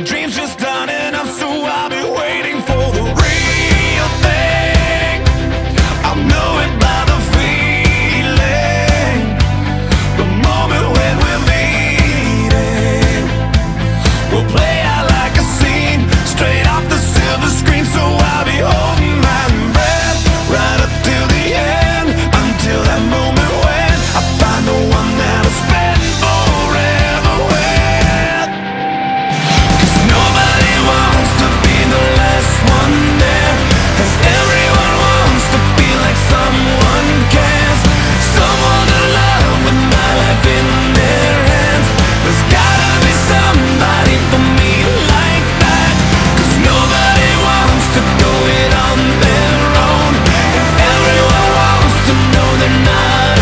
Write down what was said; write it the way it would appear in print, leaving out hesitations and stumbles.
dreams just done enough, so I'll be waiting for the real thing. I'll know it by the feeling, the moment when we're meeting. We'll play out like a scene, straight off the silver screen, so I'll be holding my breath right up till the end, until that moment when I find the one that'll spend forever with. 'Cause nobody wants to be the last one there, 'cause everyone wants to feel like someone cares, someone to love with my life in their hands. There's gotta be somebody for me like that, 'cause nobody wants to go it on their own, and everyone wants to know they're not